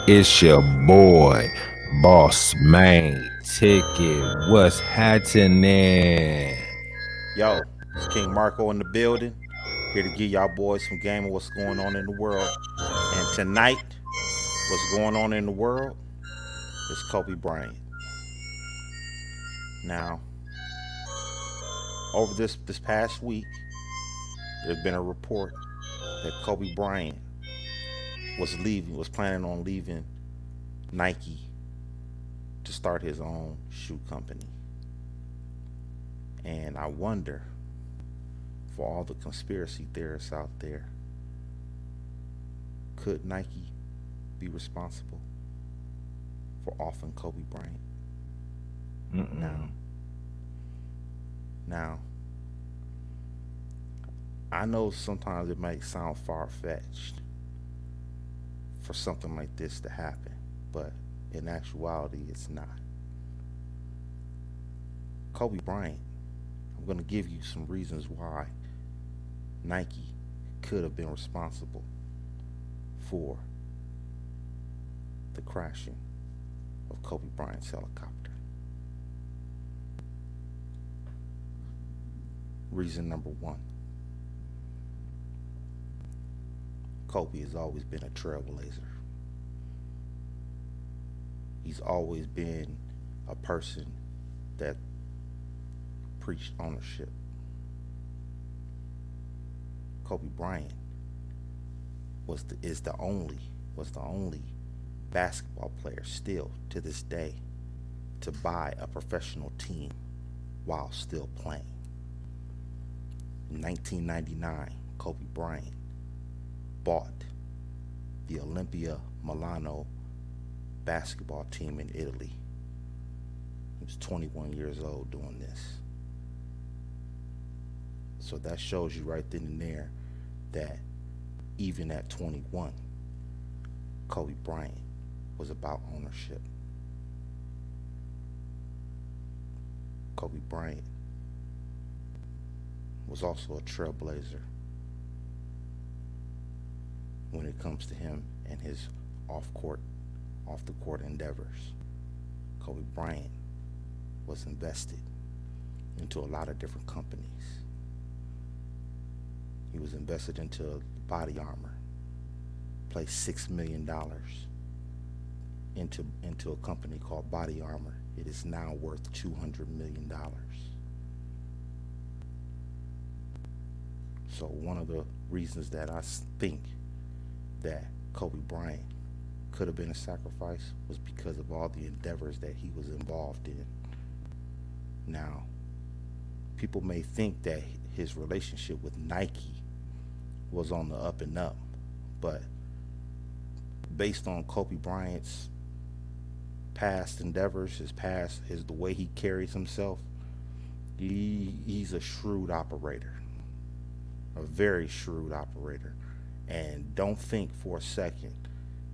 It's your boy, Boss Man Ticket. What's happening? Yo, it's King Marco in the building. Here to give y'all boys some game of what's going on in the world. And tonight, what's going on in the world is Kobe Bryant. Now, over this past week, there's been a report that Kobe Bryant was planning on leaving Nike to start his own shoe company. And I wonder, for all the conspiracy theorists out there, could Nike be responsible for offing Kobe Bryant? Now, Mm-mm. now, I know sometimes it might sound far fetched for something like this to happen, but in actuality, it's not. Kobe Bryant, I'm going to give you some reasons why Nike could have been responsible for the crashing of Kobe Bryant's helicopter. Reason number one, Kobe has always been a trailblazer. He's always been a person that preached ownership. Kobe Bryant was the only basketball player still to this day to buy a professional team while still playing. In 1999, Kobe Bryant bought the Olympia Milano basketball team in Italy. He was 21 years old doing this. So that shows you right then and there that even at 21, Kobe Bryant was about ownership. Kobe Bryant was also a trailblazer when it comes to him and his off court, off the court endeavors. Kobe Bryant was invested into a lot of different companies. He was invested into body armor, placed $6 million into a company called Body Armor. It is now worth $200 million. So one of the reasons that I think that Kobe Bryant could have been a sacrifice was because of all the endeavors that he was involved in. Now, people may think that his relationship with Nike was on the up and up, but based on Kobe Bryant's past endeavors, his the way he carries himself, he's a shrewd operator, a very shrewd operator, and don't think for a second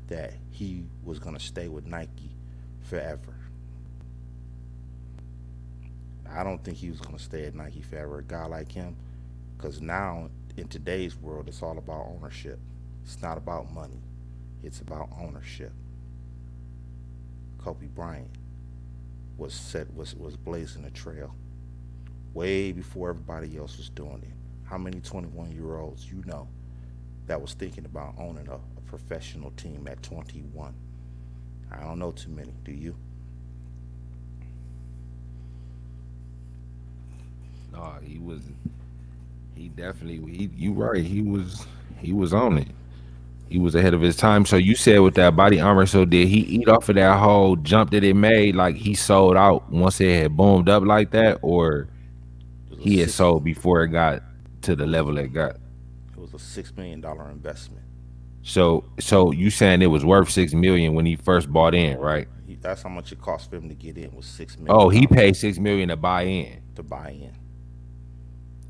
that he was gonna stay with Nike forever. I don't think he was gonna stay at Nike forever. A guy like him, because now in today's world, it's all about ownership. It's not about money. It's about ownership. Kobe Bryant was blazing a trail way before everybody else was doing it. How many 21-year-olds you know that was thinking about owning a professional team at 21? I don't know too many. Do you? No, he definitely you right. He was on it. He was ahead of his time. So you said with that body armor, so did he eat off of that whole jump that it made? Like he sold out once it had boomed up like that, or It was a he had six. sold before it got to the It was level it got? it was a $6 million investment. So you saying it was worth 6 million when he first bought in, right? That's how much it cost for him to get in, was six Oh, million he dollars paid 6 million to buy in, to buy in.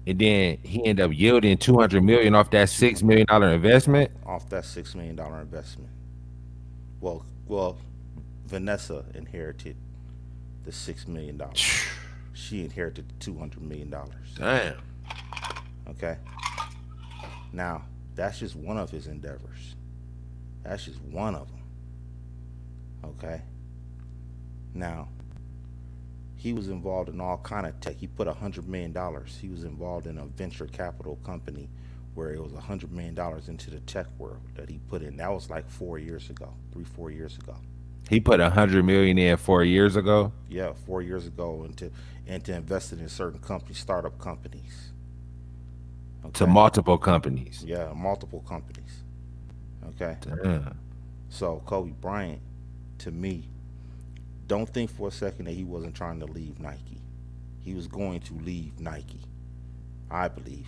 and then he ended up yielding 200 million off that Two six hundred million dollar investment. off that $6 million investment. Well, Vanessa inherited the $6 million. She inherited the $200 million. Damn. Okay. Now that's just one of his endeavors. That's just one of them. Okay. Now, he was involved in all kind of tech. He put $100 million. He was involved in a venture capital company where it was $100 million into the tech world that he put in. That was like 4 years ago, 3, 4 years ago. He put 100 million in 4 years ago Yeah, 4 years ago into investing in certain companies, startup companies. to Okay. multiple companies. Yeah, multiple companies. Okay. Damn. So Kobe Bryant, to me, don't think for a second that he wasn't trying to leave Nike. He was going to leave Nike. I believe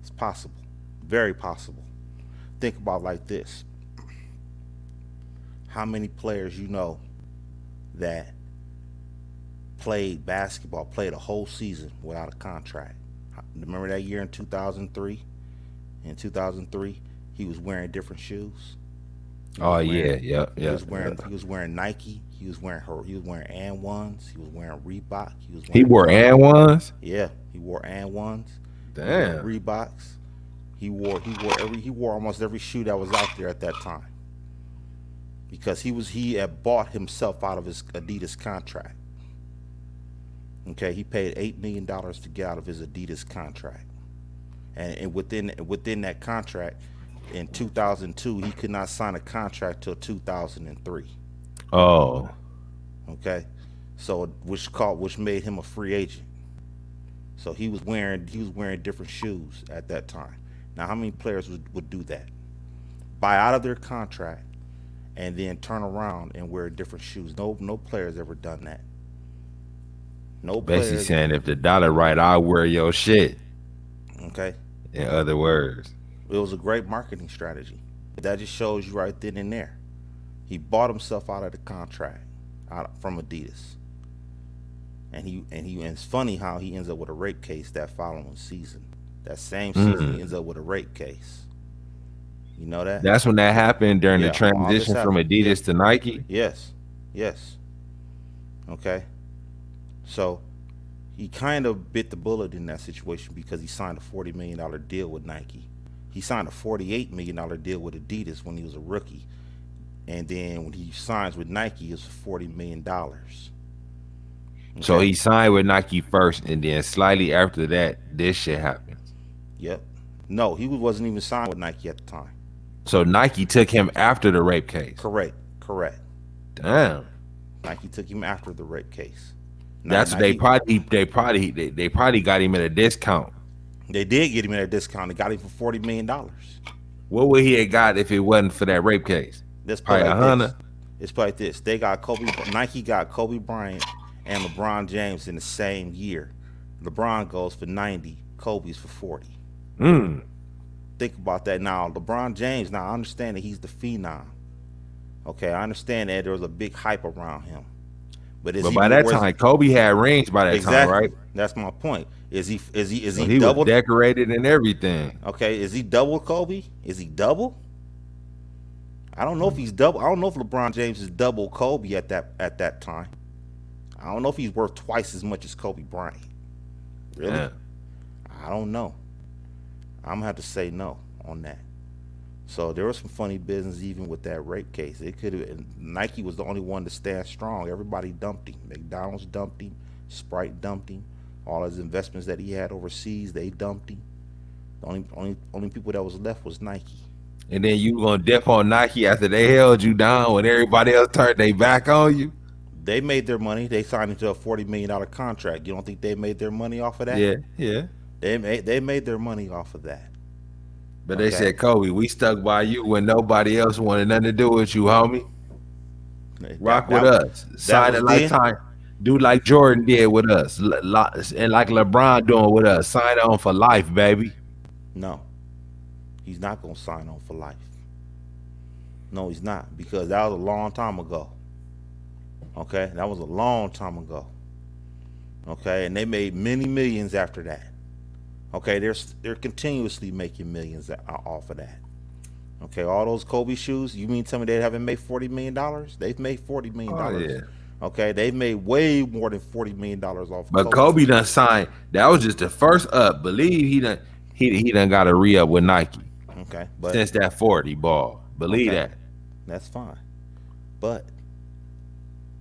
it's possible, very possible. Think about it like this: how many players you know that played basketball, played a whole season without a contract? Remember that year in 2003? In 2003, he was wearing different shoes. He Oh was yeah, wearing yep, he yep, was wearing yep. he was wearing Nike. He was wearing and ones. He was wearing Reebok. He was He wearing wore and ones. Yeah, he wore and ones. He wore Damn. Reeboks. He wore almost every shoe that was out there at that time because he had bought himself out of his Adidas contract. Okay, he paid $8 million to get out of his Adidas contract, and within that contract, in 2002, he could not sign a contract till 2003. Oh, Okay, so which made him a free agent. So he was wearing different shoes at that time. Now, how many players would do that? Buy out of their contract and then turn around and wear different shoes. No players ever done that. No basically players. saying if the dollar right, I'll wear your shit. Okay, In other words, it was a great marketing strategy. That just shows you right then and there. He bought himself out of the contract out from Adidas, and it's funny how he ends up with a rape case that following season. That same season, he ends mm, up with a rape case. You know that? that's when that happened during the Yeah, all this transition from happened. Yeah, Adidas to Nike. yes, yes. Okay, so he kind of bit the bullet in that situation because he signed a $40 million deal with Nike. He signed a $48 million deal with Adidas when he was a rookie, and then when he signs with Nike, it's $40 million. So Okay. he signed with Nike first, and then slightly after that, this shit happens. Yep. No, he wasn't even signed with Nike at the time. So Nike took him after the rape case. Correct. Correct. Damn. Nike took him after the rape case. That's what Nike. they probably got him at a discount. They did get him at a discount. They got him for $40 million. What would he have got if it wasn't for that rape case? Let's put it Probably a like this. hundred. Let's put it like this. They got Kobe. Nike got Kobe Bryant and LeBron James in the same year. LeBron goes for 90. Kobe's for 40. Mm. Think about that now. LeBron James. Now I understand that he's the phenom. Okay, I understand that there was a big hype around him. But is But he by that was time, Kobe had rings by that time, exactly? right? That's my point. Is So he he was doubled? decorated and everything. Okay, is he double Kobe? Is he double? I don't know if he's double. I don't know if LeBron James is double Kobe at that time. I don't know if he's worth twice as much as Kobe Bryant. Really? Damn. I don't know. I'm gonna have to say no on that. So there was some funny business even with that rape case. It could have. Nike was the only one to stand strong. Everybody dumped him. McDonald's dumped him. Sprite dumped him. All his investments that he had overseas, they dumped him. The only people that was left was Nike. And then you gonna dip on Nike after they held you down when everybody else turned their back on you? They made their money. They signed into a $40 million contract. You don't think they made their money off of that? Yeah, yeah. They made their money off of that. But they Okay, said, Kobe, we stuck by you when nobody else wanted nothing to do with you, homie. that Rock with that us. that Sign a was then. lifetime. Do like Jordan did with us. And like LeBron doing with us. Sign on for life, baby. No, he's not gonna sign on for life. No, he's not because that was a long time ago. Okay, that was a long time ago. Okay, and they made many millions after that. Okay, they're continuously making millions off of that. Okay, all those Kobe shoes. You mean tell me they haven't made $40 million? They've made Oh $40 million. yeah. Okay, they've made way more than $40 million off of But Kobe Kobe shoes. done signed. That was just the first up. Believe he done got a re up with Nike Okay, but since that 40 ball. Believe okay, that. that's fine. But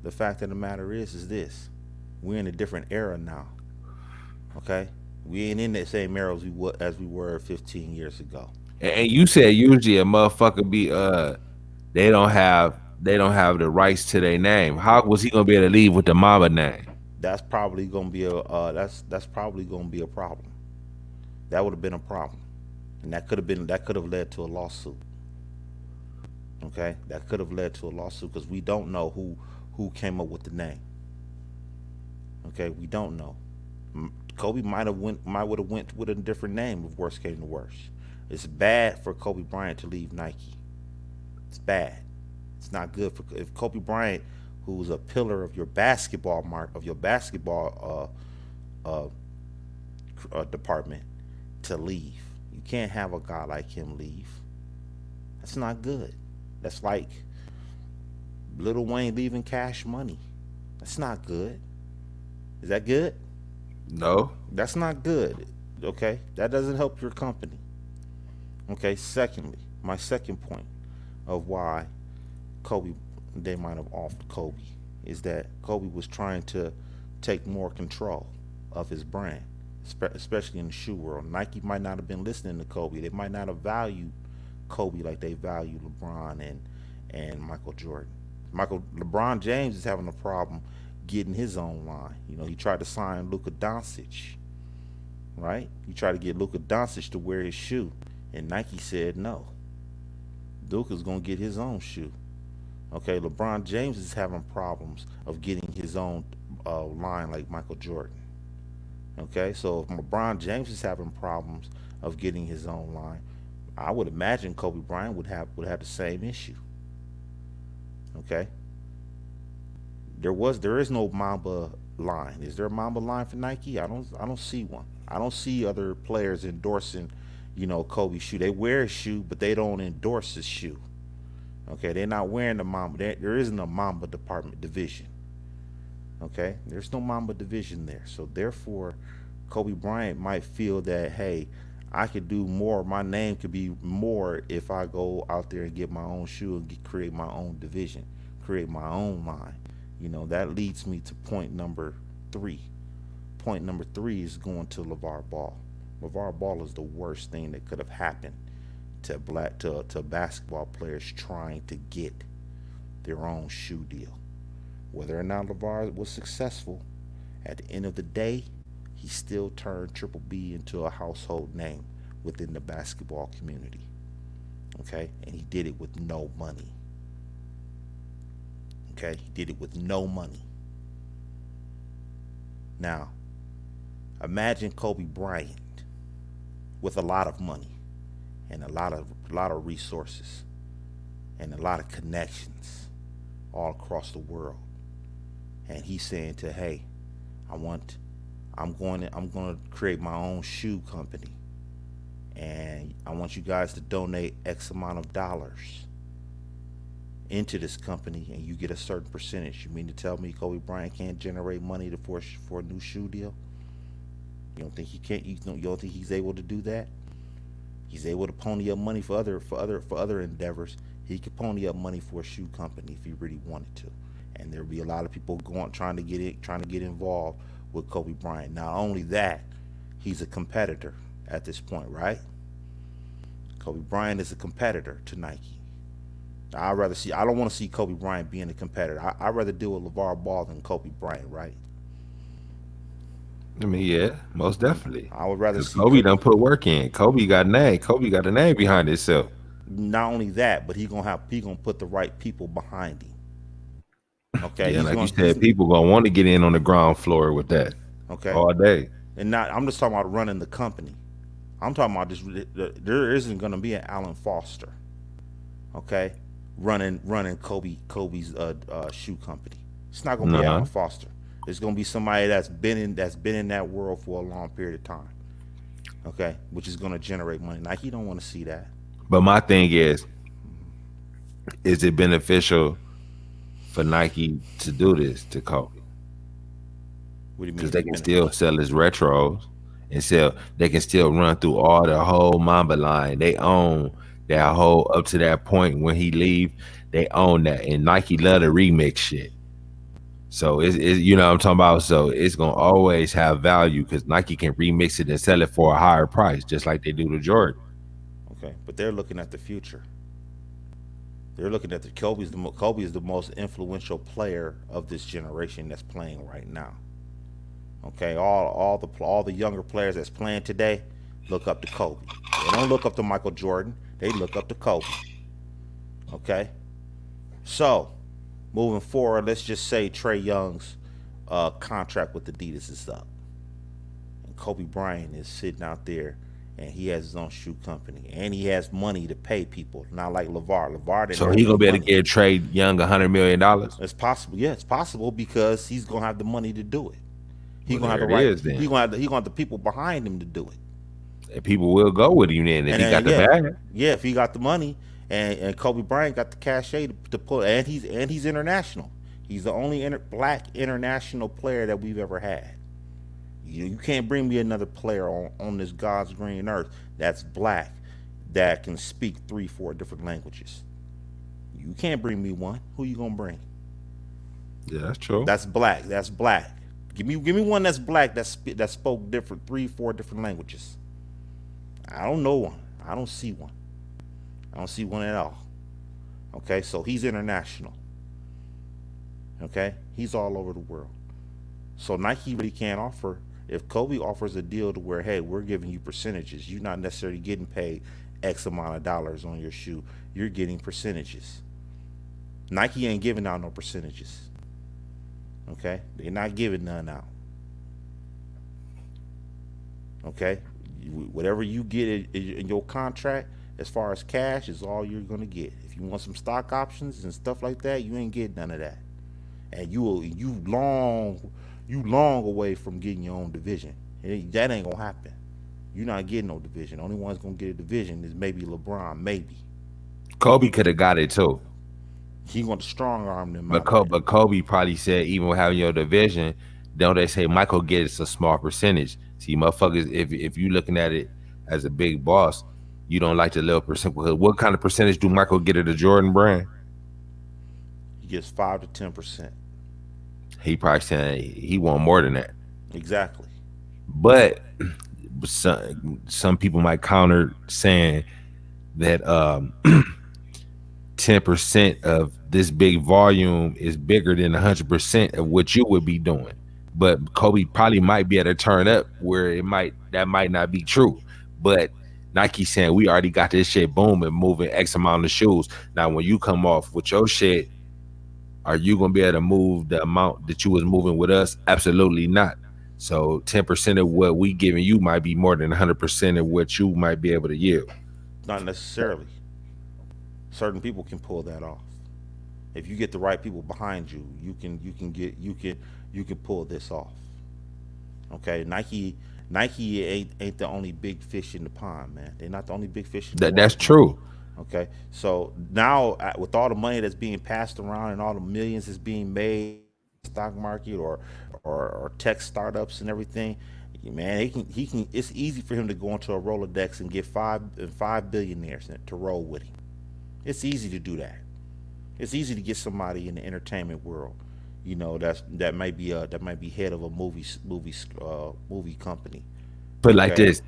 The fact of the matter is this: we're in a different era now. Okay, we ain't in that same era as we were 15 years ago. And you said usually a motherfucker be they don't have the rights to their name. How was he gonna be able to leave with the mama name? That's probably gonna be a problem. That would have been a problem, and that could have led to a lawsuit. Okay, that could have led to a lawsuit because we don't know who came up with the name. Okay, we don't know. Kobe might would have went with a different name if worst came to worst. It's bad for Kobe Bryant to leave Nike. It's bad. It's not good for if Kobe Bryant, who's a pillar of your basketball uh, department, to leave. You can't have a guy like him leave. That's not good. That's like Little Wayne leaving Cash Money. That's not good. Is that good? No. That's not good. Okay, that doesn't help your company. Okay. Secondly, my second point of why Kobe they might have offed Kobe is that Kobe was trying to take more control of his brand, especially in the shoe world. Nike might not have been listening to Kobe. They might not have valued Kobe like they value LeBron and Michael Jordan. LeBron James is having a problem getting his own line. You know, he tried to sign Luka Doncic, right? He tried to get Luka Doncic to wear his shoe, and Nike said no. Luka's gonna get his own shoe. Okay, LeBron James is having problems of getting his own line like Michael Jordan. Okay, so if LeBron James is having problems of getting his own line, I would imagine Kobe Bryant would have the same issue. Okay, there is no Mamba line. Is there a Mamba line for Nike? I don't see one. I don't see other players endorsing, Kobe's shoe. They wear his shoe, but they don't endorse his shoe. Okay, they're not wearing the Mamba. There isn't a Mamba department division. Okay, there's no Mamba division there. So therefore, Kobe Bryant might feel that, hey, I could do more. My name could be more if I go out there and get my own shoe and create my own division, create my own line. That leads me to point number three. Point number three is going to LeVar Ball. LeVar Ball is the worst thing that could have happened to basketball players trying to get their own shoe deal. Whether or not LeVar was successful, at the end of the day, he still turned Triple B into a household name within the basketball community. Okay, and he did it with no money. Okay, he did it with no money. Now, imagine Kobe Bryant with a lot of money and a lot of resources and a lot of connections all across the world. And he's saying to, hey, I want I'm going to create my own shoe company, and I want you guys to donate X amount of dollars into this company, and you get a certain percentage. You mean to tell me Kobe Bryant can't generate money for a new shoe deal? You don't think he can't? You don't think he's able to do that? He's able to pony up money for other endeavors. He could pony up money for a shoe company if he really wanted to, and there'll be a lot of people going trying to get involved with Kobe Bryant. Not only that, he's a competitor at this point, right? Kobe Bryant is a competitor to Nike. I'd rather see. I don't want to see Kobe Bryant being a competitor. I'd rather deal with LeVar Ball than Kobe Bryant, right? I mean, yeah, most definitely. I would rather Because see. Kobe done put work in. Kobe got a name. Kobe got a name behind himself. Not only that, but he gonna put the right people behind him. Okay, Yeah, he's like you going. He's said, people gonna want to get in on the ground floor with that okay, all day. and not. I'm just talking about running the company. I'm talking about just there isn't gonna be an Alan Foster. Okay, running Kobe's shoe company. It's not gonna be Nah. Alan Foster. It's gonna be somebody that's been in that world for a long period of time. Okay, which is gonna generate money. Nike don't want to see that. But my thing is it beneficial for Nike to do this to Kobe? What do you mean? Because Is they it can still beneficial? sell his retros and sell. They can still run through all the whole Mamba line. They own that whole up to that point when he leave. They own that, and Nike love to remix shit. So it's you know what I'm talking about. So it's gonna always have value because Nike can remix it and sell it for a higher price, just like they do to Jordan. Okay, but they're looking at the future. They're looking at the Kobe is the most influential player of this generation that's playing right now. Okay, all the younger players that's playing today look up to Kobe. They don't look up to Michael Jordan. They look up to Kobe. Okay, so moving forward, let's just say Trey Young's contract with Adidas is up, and Kobe Bryant is sitting out there, and he has his own shoe company, and he has money to pay people, not like LeVar. LeVar didn't So have he any gonna be able to money. get Trey Young $100 million. It's possible, yeah, it's possible because he's gonna have the money to do it. He Well, gonna have there the it right. is then. He gonna have the people behind him to do it. And people will go with him then if And he then got the yeah, bag. yeah, if he got the money, and Kobe Bryant got the cachet to pull, and he's international. He's the only black international player that we've ever had. You can't bring me another player on this God's green earth that's black that can speak three, four different languages. You can't bring me one. Who you gonna bring? Yeah, that's true. That's black. That's black. Give me one that's black that spoke different three, four different languages. I don't know one. I don't see one. I don't see one at all. Okay, so he's international. Okay, he's all over the world. So Nike really can't offer. If Kobe offers a deal to where, hey, we're giving you percentages, you're not necessarily getting paid X amount of dollars on your shoe. You're getting percentages. Nike ain't giving out no percentages. Okay, they're not giving none out. Okay, whatever you get in your contract as far as cash is all you're gonna get. If you want some stock options and stuff like that, you ain't getting none of that. And you long away from getting your own division. That ain't gonna happen. You're not getting no division. The only one's gonna get a division is maybe LeBron, maybe. Kobe could have got it too. He going to strong arm them But out of there. Kobe probably said even with having your division, don't they say Michael gets a small percentage? See, motherfuckers, if you looking at it as a big boss, you don't like the little percent. Because what kind of percentage do Michael get at the Jordan brand? He gets 5 to 10%. He probably saying he want more than that. Exactly. But some people might counter saying that 10% of this big volume is bigger than 100% of what you would be doing. But Kobe probably might be able to turn up where that might not be true. But Nike saying we already got this shit booming, moving X amount of shoes. Now when you come off with your shit, are you gonna be able to move the amount that you was moving with us? Absolutely not. So 10% of what we giving you might be more than 100% of what you might be able to yield. Not necessarily. Certain people can pull that off. If you get the right people behind you, you can pull this off. Okay, Nike ain't the only big fish in the pond, man. They're not the only big fish in the That's water, man. true. Okay, so now with all the money that's being passed around and all the millions that's being made in the stock market or tech startups and everything, man, he can. It's easy for him to go into a Rolodex and get five billionaires to roll with him. It's easy to do that. It's easy to get somebody in the entertainment world, that might be head of a movie company. Put it like Okay, this: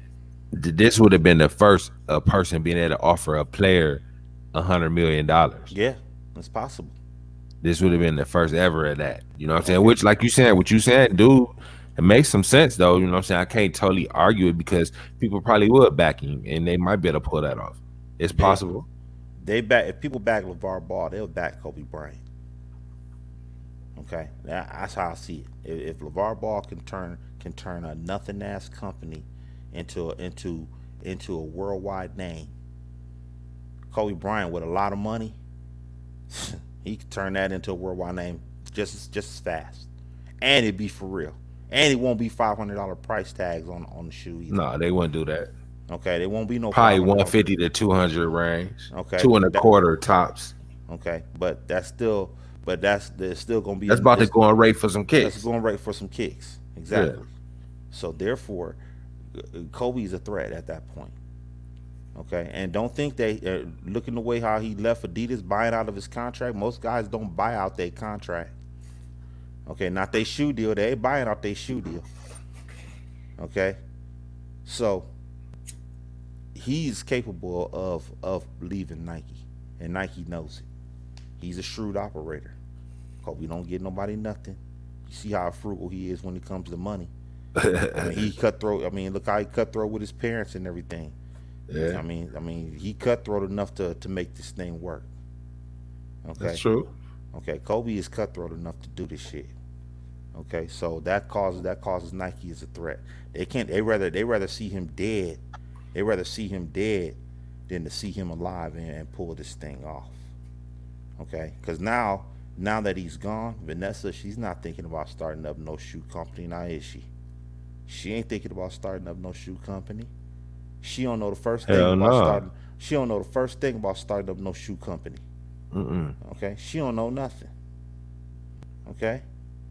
this would have been the first person being able to offer a player $100 million. yeah, it's possible. This would have been the first ever of that. You know what I'm saying? Okay, Which, like you said, what you saying, dude, it makes some sense though. You know what I'm saying? I can't totally argue it because people probably would back him and they might be able to pull that off. It's they possible. they back if people back LeVar Ball, they'll back Kobe Bryant. Okay, that's how I see it. If LeVar Ball can turn a nothing ass company into a worldwide name, Kobe Bryant with a lot of money, he could turn that into a worldwide name just as fast, and it'd be for real. And it won't be $500 price tags on the shoe either. No, they wouldn't do that. Okay, there won't be no Probably $500. 150 to 200 range, Okay, two and a that quarter tops. okay, but there's still gonna be That's about to it's go on rate for some that's kicks. going right for some kicks. Yeah. Exactly. So therefore, Kobe's a threat at that point. Okay, and don't think they looking the way how he left Adidas buying out of his contract. Most guys don't buy out their contract. Okay, not they shoe deal. They ain't buying out their shoe deal. Okay, so he's capable of leaving Nike, and Nike knows it. He's a shrewd operator. Kobe don't get nobody nothing. You see how frugal he is when it comes to money. I mean, he cutthroat. I mean, look how he cutthroat with his parents and everything. Yeah, He cutthroat enough to make this thing work. that's Okay, true. okay. Kobe is cutthroat enough to do this shit. Okay, so that causes Nike as a threat. They can't. They rather see him dead. They rather see him dead than to see him alive and pull this thing off. Okay, because now that he's gone, Vanessa, she's not thinking about starting up no shoe company. Now is she? She ain't thinking about starting up no shoe company. She don't know the first thing Hell about no. starting. She don't know the first thing about starting up no shoe company. Mm-mm. Okay, she don't know nothing. Okay,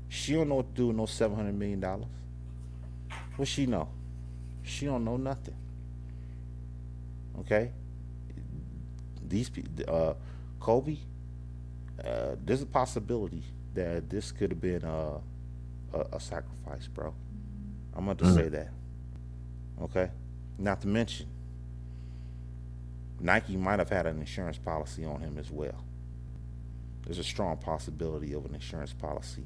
she don't know what to do with no $700 million. What she know? She don't know nothing. Okay, these Kobe. There's a possibility that this could have been a sacrifice, bro. I'm going to Mm. say that. Okay, not to mention Nike might have had an insurance policy on him as well. There's a strong possibility of an insurance policy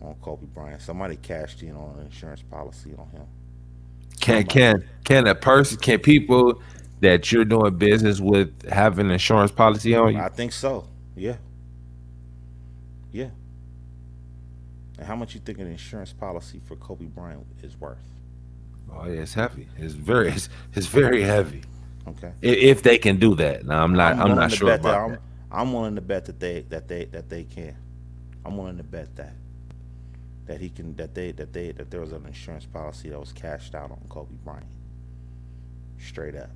on Kobe Bryant. Somebody cashed in on an insurance policy on him. Can Somebody. can can a person can people that you're doing business with have an insurance policy on you? I think so. Yeah, yeah. And how much you think an insurance policy for Kobe Bryant is worth? Oh yeah, it's heavy. It's very heavy. Okay. If they can do that. Now I'm I'm willing not to sure bet that about that. I'm willing to bet that they can. I'm willing to bet that he can that there was an insurance policy that was cashed out on Kobe Bryant. Straight up.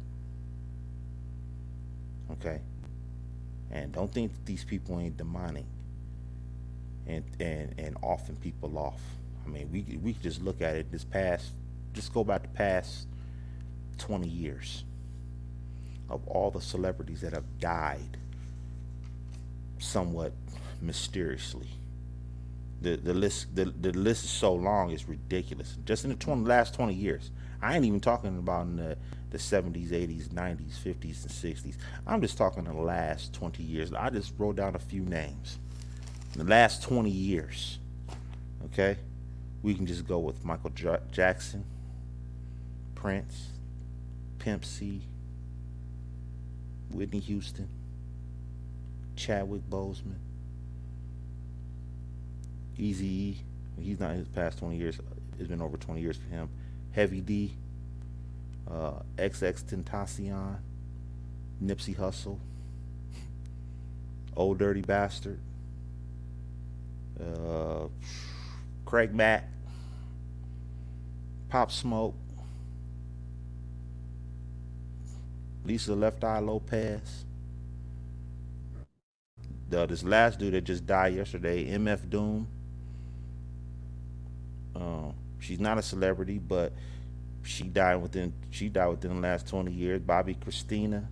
Okay? And don't think that these people ain't demonic and offing people off. I mean, we could just look at it this past just go back the past 20 years of all the celebrities that have died somewhat mysteriously. The list is so long it's ridiculous. Just in the last 20 years, I ain't even talking about in the 70s, 80s, 90s, 50s, and 60s. I'm just talking in the last 20 years. I just wrote down a few names. In the last 20 years, okay, we can just go with Michael Jackson, Prince, Pimp C, Whitney Houston, Chadwick Boseman, Easy E. He's not in his past 20 years. It's been over 20 years for him. Heavy D, XX Tentacion, Nipsey Hussle, Old Dirty Bastard, uh, Craig Mack, Pop Smoke, Lisa Left Eye Lopez. This last dude that just died yesterday, MF Doom. She's not a celebrity, but she died within the last 20 years. Bobby Christina,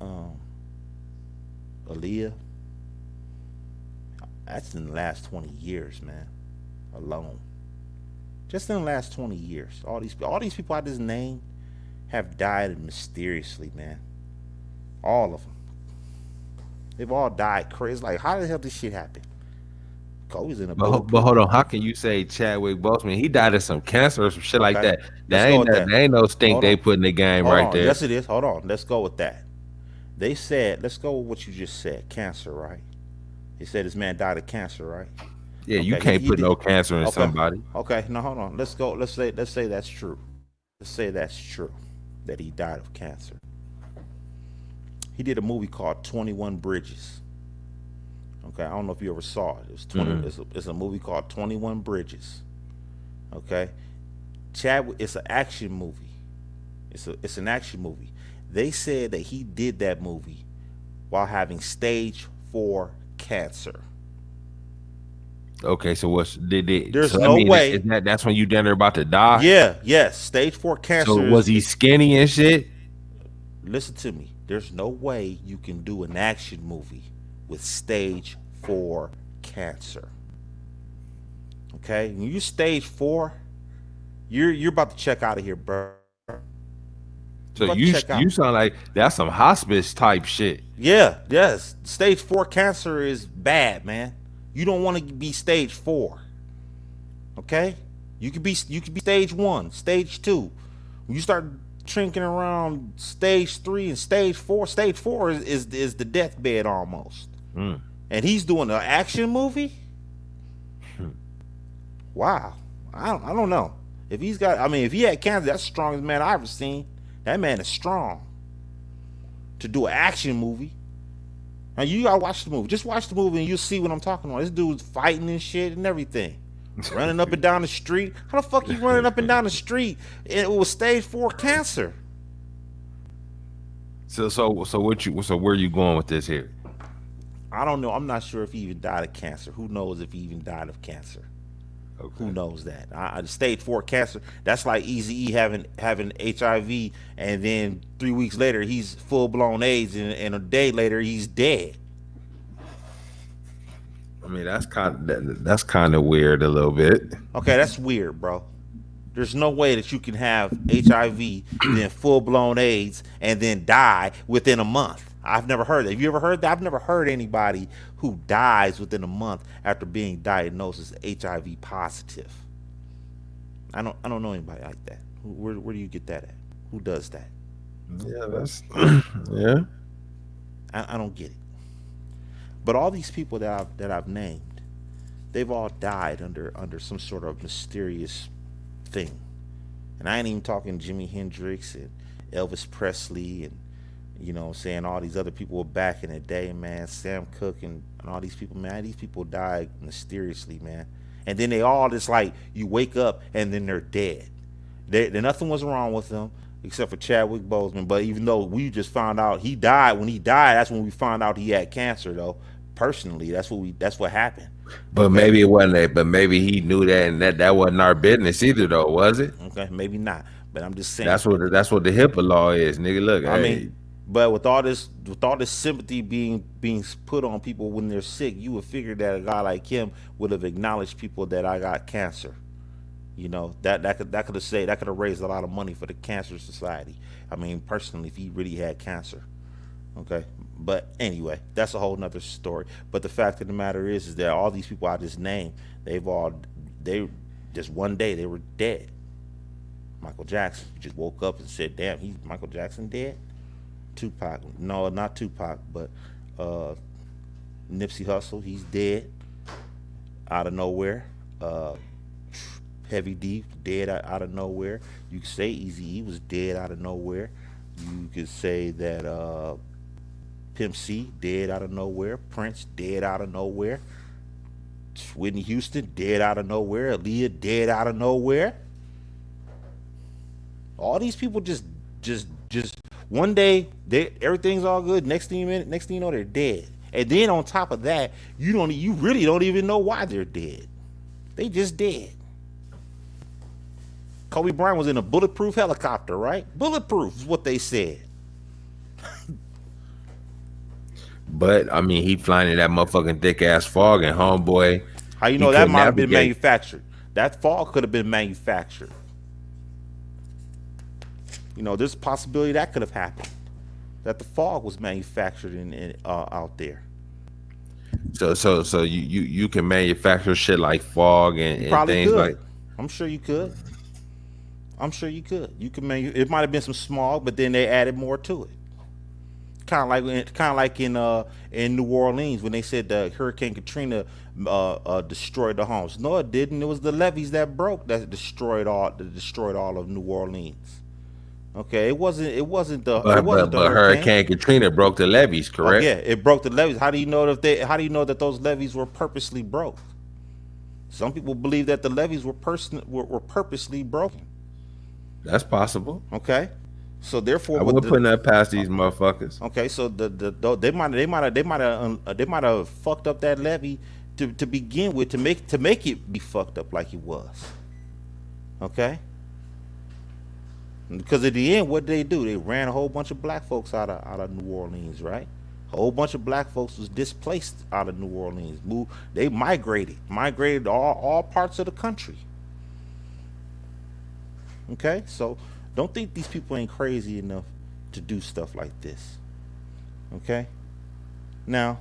um, Aaliyah. That's in the last 20 years, man. Alone, just in the last 20 years, all these people I just named have died mysteriously, man. All of them. They've all died crazy. Like, how the hell did this shit happen? Kobe's in a But bulletproof. hold on, how can you say Chadwick Boseman? He died of some cancer or some shit like Okay, that. let's go with that. That ain't no stink Hold they on. put in the game Hold right on. there. Yes, it is. Hold on. Let's go with that. They said, let's go with what you just said. Cancer, right? He said this man died of cancer, right? Yeah, you Okay. can't He put did. no cancer in Okay. somebody. Okay. Now hold on. Let's go. Let's say that's true. Let's say that's true. That he died of cancer. He did a movie called 21 Bridges. Okay. I don't know if you ever saw it. It was 20. Mm-mm. It's a movie called 21 Bridges. Okay. Chad. It's an action movie. It's an action movie. They said that he did that movie while having stage 4 cancer. Okay, so what's did it? There's So I no mean, way. that's when you down there about to die. Yeah, yes, stage 4 So cancer was he is. skinny and shit? Listen to me. There's no way you can do an action movie with stage 4 cancer. Okay, when you stage 4, you're about to check out of here, bro. You about to So check out. you sound like that's some hospice type shit. Yeah, yes. Stage 4 cancer is bad, man. You don't want to be stage 4. Okay? You could be stage 1, stage 2. When you start trinking around stage 3 and stage 4 is the deathbed almost. Mm. And he's doing an action movie? Wow. I don't know. If he's got, I mean, if he had cancer, that's the strongest man I've ever seen. That man is strong to do an action movie. Now you gotta watch the movie. Just watch the movie and you'll see what I'm talking about. This dude's fighting and shit and everything, running up and down the street. How the fuck you running up and down the street? And it was stage 4 cancer. So where you going with this here? I don't know. I'm not sure if he even died of cancer. Who knows if he even died of cancer? Who Okay. knows that? Stage 4 cancer. That's like Easy E having HIV, and then 3 weeks later he's full blown AIDS, and a day later he's dead. I mean, that's kind of weird a little bit. Okay, that's weird, bro. There's no way that you can have HIV, then full blown AIDS, and then die within a month. I've never heard that. Have you ever heard that? I've never heard anybody who dies within a month after being diagnosed as HIV positive. I don't know anybody like that. Where do you get that at? Who does that? Yeah, that's yeah. I don't get it. But all these people that I've named, they've all died under some sort of mysterious thing. And I ain't even talking Jimi Hendrix and Elvis Presley and saying all these other people were back in the day, man. Sam Cooke and all these people, man. These people died mysteriously, man. And then they all just like you wake up and then they're dead. Nothing was wrong with them except for Chadwick Boseman. But even though we just found out he died, when he died, that's when we found out he had cancer. Though personally, that's what happened. But Okay, maybe it wasn't that. But maybe he knew that, and that wasn't our business either, though, was it? okay, maybe not. But I'm just saying. That's what the HIPAA law is, nigga. Look, I mean, hey, but with all this sympathy being put on people when they're sick, you would figure that a guy like him would have acknowledged people that I got cancer. That could have raised a lot of money for the cancer society. I mean, personally, if he really had cancer. Okay. But anyway, that's a whole nother story. But the fact of the matter is that all these people I just named, they just one day they were dead. Michael Jackson, you just woke up and said, "Damn, he's Michael Jackson dead." Tupac, no, not Tupac, but uh, Nipsey Hussle, he's dead out of nowhere. Uh, Heavy D, dead out of nowhere. You could say Easy E was dead out of nowhere. You could say that Pimp C, dead out of nowhere. Prince, dead out of nowhere. Whitney Houston, dead out of nowhere. Aaliyah, dead out of nowhere. All these people just one day everything's all good. Next thing you know, they're dead. And then on top of that, you really don't even know why they're dead. They just dead. Kobe Bryant was in a bulletproof helicopter, right? Bulletproof is what they said. but I mean, he flying in that motherfucking thick ass fog, and homeboy, How you he know that couldn't might have been navigate. manufactured? That fall could have been manufactured. There's a possibility that could have happened. That the fog was manufactured out there. So you can manufacture shit like fog You and probably things could. like. I'm sure you could. I'm sure you could. You could it might have been some smog, but then they added more to it. Kind of like in New Orleans when they said the Hurricane Katrina destroyed the homes. No, it didn't. It was the levees that broke that destroyed all of New Orleans. Okay, it wasn't the But hurricane. Hurricane Katrina broke the levees, Oh yeah, correct? it broke the levees. How do you know that those levees were purposely broke? Some people believe that the levees were purposely broken. That's possible. Okay, so therefore, I what would the put that past these motherfuckers. okay, so they might have fucked up that levee to begin with to make it be fucked up like it was. Okay, because at the end, what did they do? They ran a whole bunch of black folks out of New Orleans, right? A whole bunch of black folks was displaced out of New Orleans. Moved, they migrated to all parts of the country. Okay, so don't think these people ain't crazy enough to do stuff like this. Okay, now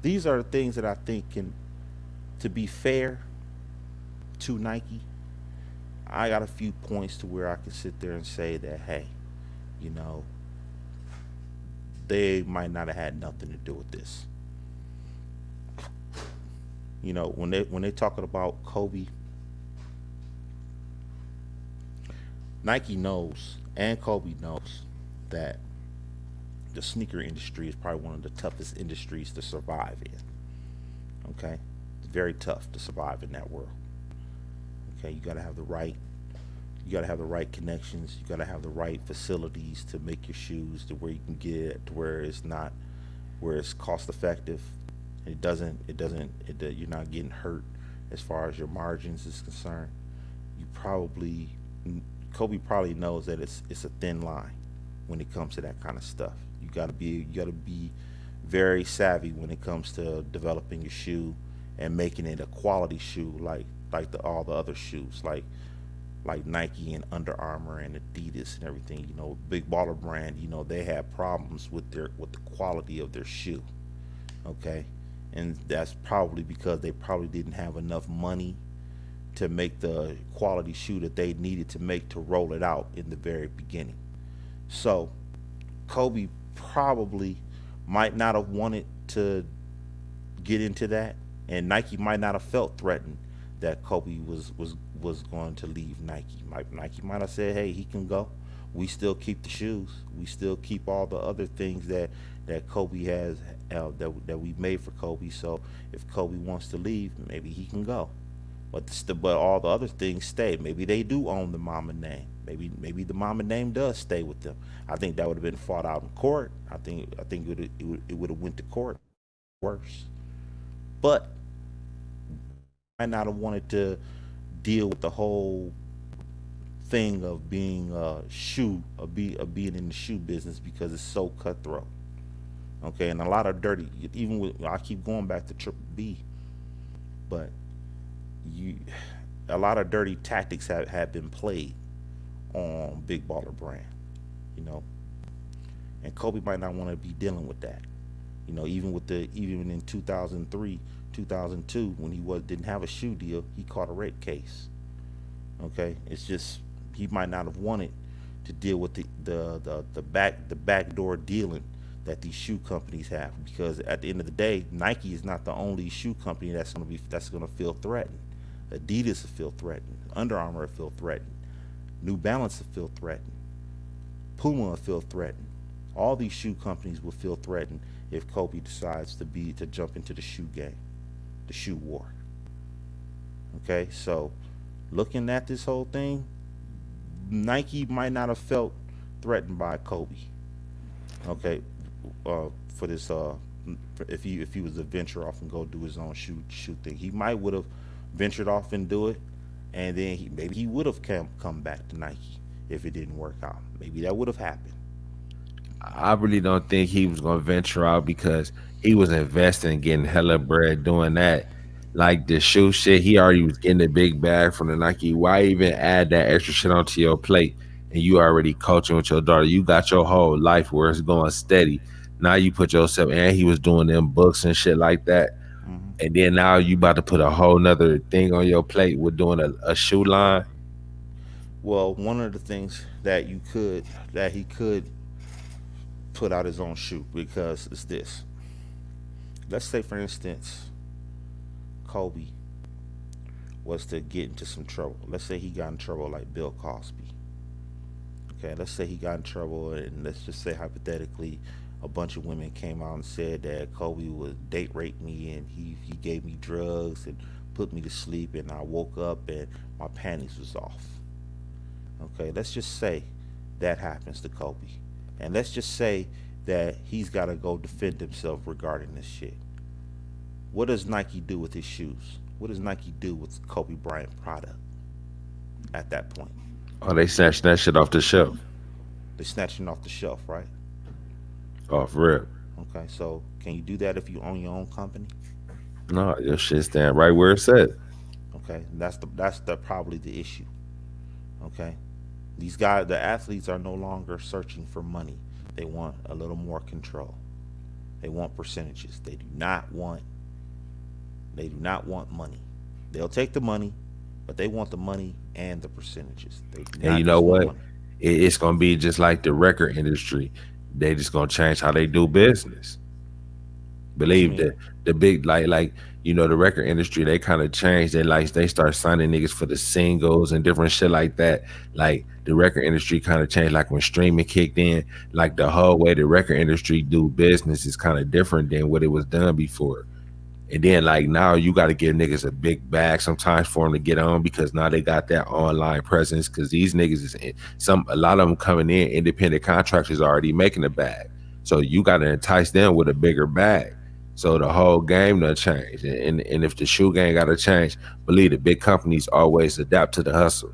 these are the things that I think can, to be fair to Nike, I got a few points to where I can sit there and say that, hey, you know, they might not have had nothing to do with this. You know, when they talking about Kobe, Nike knows and Kobe knows that the sneaker industry is probably one of the toughest industries to survive in. Okay, it's very tough to survive in that world. Okay, you got to have the right connections. You got to have the right facilities to make your shoes to where you can get it to where it's not, where it's cost effective. You're not getting hurt as far as your margins is concerned. You probably, Kobe probably knows that it's a thin line when it comes to that kind of stuff. You got to be very savvy when it comes to developing your shoe and making it a quality shoe like all the other shoes like Nike and Under Armour and Adidas and everything. You know, Big Baller Brand. You know, they had problems with the quality of their shoe. Okay, and that's probably because they probably didn't have enough money to make the quality shoe that they needed to make to roll it out in the very beginning. So Kobe probably might not have wanted to get into that, and Nike might not have felt threatened that Kobe was going to leave Nike. Nike might have said, "Hey, he can go. We still keep the shoes. We still keep all the other things that Kobe has that we made for Kobe. So if Kobe wants to leave, maybe he can go. But all the other things stay. Maybe they do own the Mama name. Maybe the Mama name does stay with them. I think that would have been fought out in court. I think it would have went to court worse. But might not have wanted to deal with the whole thing of being of being in the shoe business because it's so cutthroat. Okay, and a lot of dirty. Even with I keep going back to Triple B, but you a lot of dirty tactics have been played on Big Baller Brand. You know, and Kobe might not want to be dealing with that. You know, even in 2003, 2002, when he was didn't have a shoe deal, he caught a rape case. Okay, it's just he might not have wanted to deal with the backdoor dealing that these shoe companies have because at the end of the day, Nike is not the only shoe company that's gonna feel threatened. Adidas will feel threatened. Under Armour will feel threatened. New Balance will feel threatened. Puma will feel threatened. All these shoe companies will feel threatened if Kobe decides to jump into the shoe game, the shoe war. Okay, so looking at this whole thing, Nike might not have felt threatened by Kobe. Okay, for this if he was to venture off and go do his own shoot thing, he might would have ventured off and do it, and then maybe he would have come back to Nike if it didn't work out. Maybe that would have happened. I really don't think he was gonna venture out because he was investing and getting hella bread doing that. Like the shoe shit, he already was getting a big bag from the Nike. Why even add that extra shit onto your plate? And you already coaching with your daughter. You got your whole life where it's going steady. Now you put yourself, and he was doing them books and shit like that. Hmm. And then now you about to put a whole nother thing on your plate with doing a shoe line. Well, one of the things that he could put out his own shoe because it's this. Let's say, for instance, Kobe was to get into some trouble. Let's say he got in trouble like Bill Cosby. Okay, let's say he got in trouble, and let's just say hypothetically, a bunch of women came out and said that Kobe would date rape me, and he gave me drugs and put me to sleep, and I woke up and my panties was off. Okay, let's just say that happens to Kobe, and let's just say that he's got to go defend himself regarding this shit. What does Nike do with his shoes? What does Nike do with Kobe Bryant product at that point? Oh, they snatched that shit off the shelf. They're snatching off the shelf, right? Oh, for real. Okay, so can you do that if you own your own company? No, your shit stand right where it's at. Okay, that's the probably the issue. Okay, these guys, the athletes, are no longer searching for money. They want a little more control. They want percentages. They do not want money. They'll take the money, but they want the money and the percentages. They do And you not know just want what? money. It's gonna be just like the record industry. They just gonna change how they do business. What you Believe mean? that the big the record industry, they kind of changed. They start signing niggas for the singles and different shit like that. Like the record industry kind of changed. Like when streaming kicked in, like the whole way the record industry do business is kind of different than what it was done before. And then like now you got to give niggas a big bag sometimes for them to get on because now they got that online presence because these niggas is a lot of them coming in independent contractors already making a bag. So you got to entice them with a bigger bag. So the whole game done changed. And if the shoe game got to change, believe the big companies always adapt to the hustle.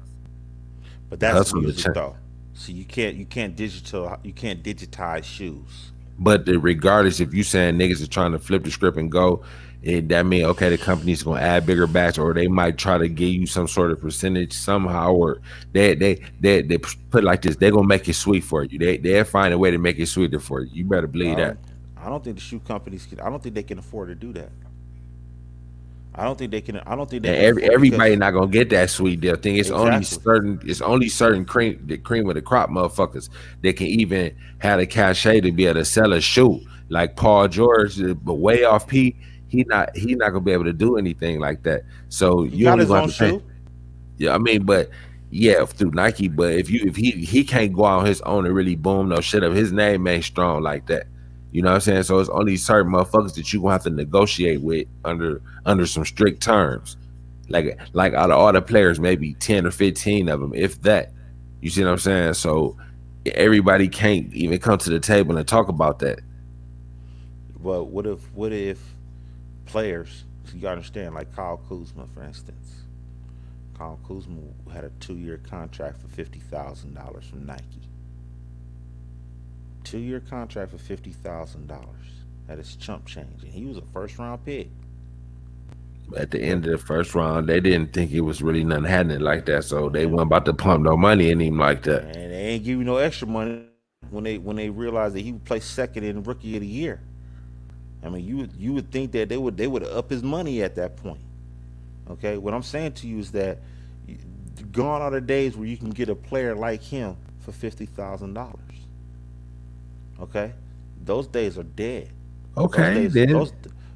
But The that's hustle to music change. though. So you can't digitize shoes. But regardless, if you saying niggas is trying to flip the script and go, that mean okay, the company's gonna add bigger bats, or they might try to give you some sort of percentage somehow, or they put it like this, they're gonna make it sweet for you. They'll find a way to make it sweeter for you. You better I believe that. don't. I don't think the shoe companies can. I don't think they can afford to do that. I don't think they can. I don't think they And can afford everybody because not gonna get that sweet deal thing. exactly. It's only certain the cream of the crop motherfuckers that can even have the cachet to be able to sell a shoe. Like Paul George, but way off he not gonna be able to do anything like that. So He you got only his gonna own have to pay. shoe. Yeah, I mean, but yeah, through Nike. But if he can't go out on his own and really boom no shit up, his name ain't strong like that. You know what I'm saying? So it's only certain motherfuckers that you gonna have to negotiate with under some strict terms. Like out of all the players, maybe 10 or 15 of them, if that. You see what I'm saying? So everybody can't even come to the table and talk about that. But what if players? You gotta understand, like Kyle Kuzma, for instance. Kyle Kuzma had a 2-year contract for $50,000 from Nike. 2-year contract for $50,000 at his chump change, and he was a first round pick. At the Okay, end of the first round, they didn't think it was really nothing happening like that. So they and weren't about to pump no money in him like that. and they ain't give you no extra money when they realized that he would play second in Rookie of the Year. I mean, you would think that they would up his money at that point. Okay, what I'm saying to you is that gone are the days where you can get a player like him for $50,000. Okay, those days are dead. Those Okay, days then.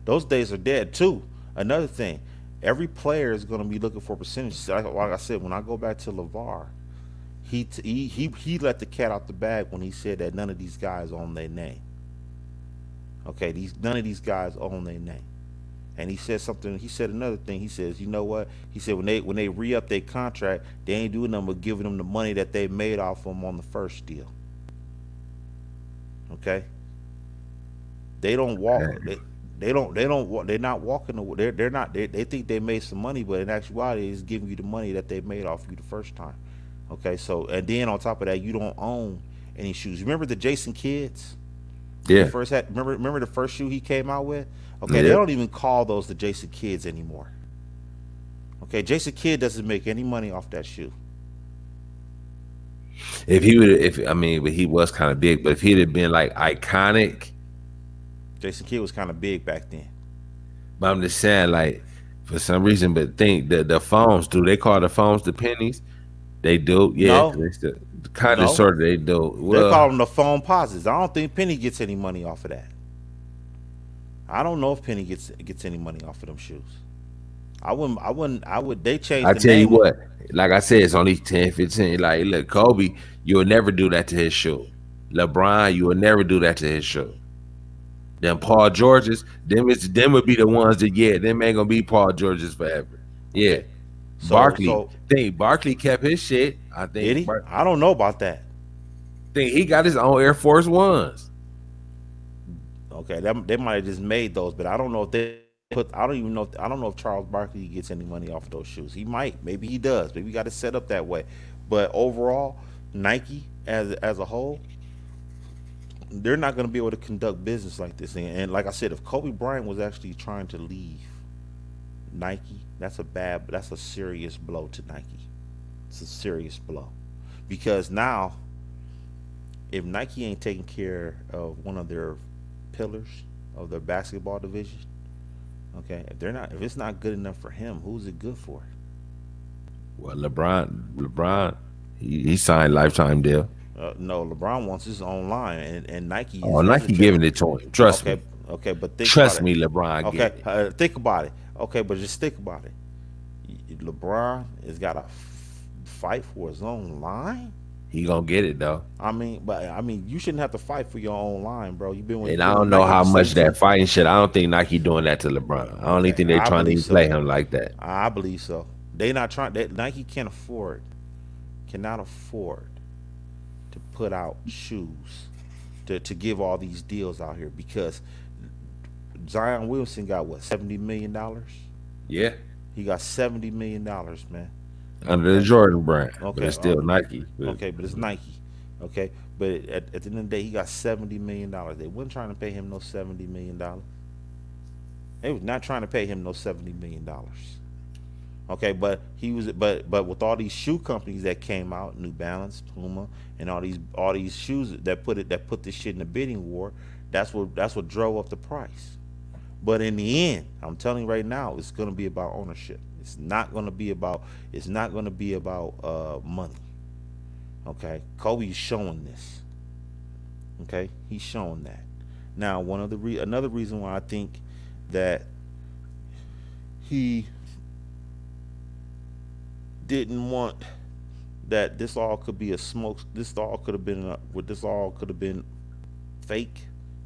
those days are dead too. Another thing, every player is going to be looking for percentages. Like I said, when I go back to Levar, he let the cat out the bag when he said that none of these guys own their name. Okay, these none of these guys own their name. And he said something. He said another thing. He says, you know what? He said when they re up their contract, they ain't doing nothing but giving them the money that they made off them on the first deal. Okay, they don't walk. Okay. They're not walking. They're not. They think they made some money, but in actuality, it's giving you the money that they made off you the first time. Okay, so and then on top of that, you don't own any shoes. Remember the Jason Kids when he Yeah. first had? Remember the first shoe he came out with? Okay, they Yep. don't even call those the Jason Kids anymore. Okay, Jason Kidd doesn't make any money off that shoe. If he would, if I mean, but he was kind of big. But if he'd have been like iconic, Jason Kidd was kind of big back then. but I'm just saying, like for some reason, but think the phones do they call the phones the pennies? They do, yeah, because No, they still kind of no, sort of they do. they call Well, them the phone posits. I don't think Penny gets any money off of that. I don't know if Penny gets any money off of them shoes. I wouldn't. I wouldn't. I would. They changed I the tell you name on. what, like I said, it's only 10, 15. Like, look, Kobe, you will never do that to his shoe. LeBron, you will never do that to his shoe. Then Paul George's, them would be the ones that them ain't gonna be Paul George's forever. Yeah. Okay, so Barkley, so think Barkley kept his shit. I did think he? I don't know about that. think he got his own Air Force Ones. Okay, they might have just made those, but I don't know if they put. I don't even know. I don't know if Charles Barkley gets any money off of those shoes. He might. Maybe he does. Maybe he got it set up that way. But overall, Nike as a whole, they're not going to be able to conduct business like this. And like I said, if Kobe Bryant was actually trying to leave Nike, that's a serious blow to Nike. It's a serious blow because now if Nike ain't taking care of one of their pillars of their basketball division, okay, if it's not good enough for him, who's it good for? Well, LeBron, he signed lifetime deal. No, LeBron wants his own line, and Nike Oh, is Nike hesitant. giving it to him. Trust Okay, me. okay, but think about Trust it. me, LeBron Okay, getting it. think about it. Okay, but just think about it. LeBron has got to fight for his own line. He gonna get it though. But you shouldn't have to fight for your own line, bro. And You've I been with don't know Nike how for much that 17. fighting shit. I don't think Nike doing that to LeBron. I don't even Okay, think they I trying to believe even so. play him like that. I believe so. They not trying. Nike cannot afford to put out shoes to give all these deals out here because Zion Williamson got what $70 million. Yeah, He got $70 million, man. under the Okay, Jordan brand, but okay, it's still Nike. But okay, but it's Nike. Okay, but at the end of the day, he got $70 million. They wasn't trying to pay him no $70 million. They was not trying to pay him no $70 million. Okay, but but with all these shoe companies that came out, New Balance, Puma, and all these shoes that put this shit in the bidding war, that's what drove up the price. But in the end, I'm telling you right now, it's gonna be about ownership. It's not gonna be about money. Okay, Kobe's showing this. Okay, he's showing that. Now, another reason why I think that he didn't want that this all could be a smoke. This all could have been fake.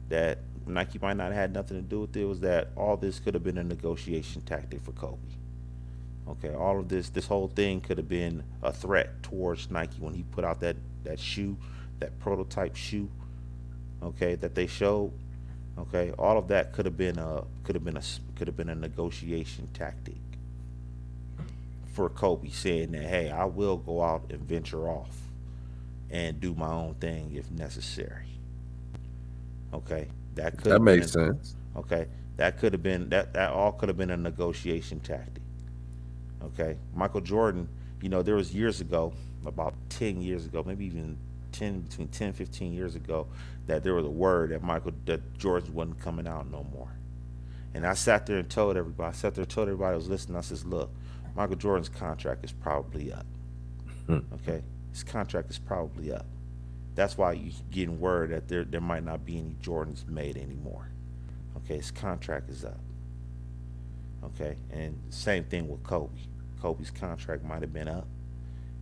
That Nike might not have had nothing to do with it. Was that all this could have been a negotiation tactic for Kobe? Okay, all of this whole thing could have been a threat towards Nike when he put out that shoe, that prototype shoe. Okay, that they showed. Okay, all of that could have been a negotiation tactic for Kobe, saying that hey, I will go out and venture off and do my own thing if necessary. Okay, that could that have been makes an sense. okay. That all could have been a negotiation tactic. Okay, Michael Jordan. There was years ago, about 10 years ago, maybe even between 10 and 15 years ago, that there was a word that Jordan wasn't coming out no more. And I sat there and told everybody. I sat there and told everybody I was listening. I says, look, Michael Jordan's contract is probably up. Hmm. Okay, his contract is probably up. That's why you getting word that there might not be any Jordans made anymore. Okay, his contract is up. Okay, and same thing with Kobe. Kobe's contract might have been up,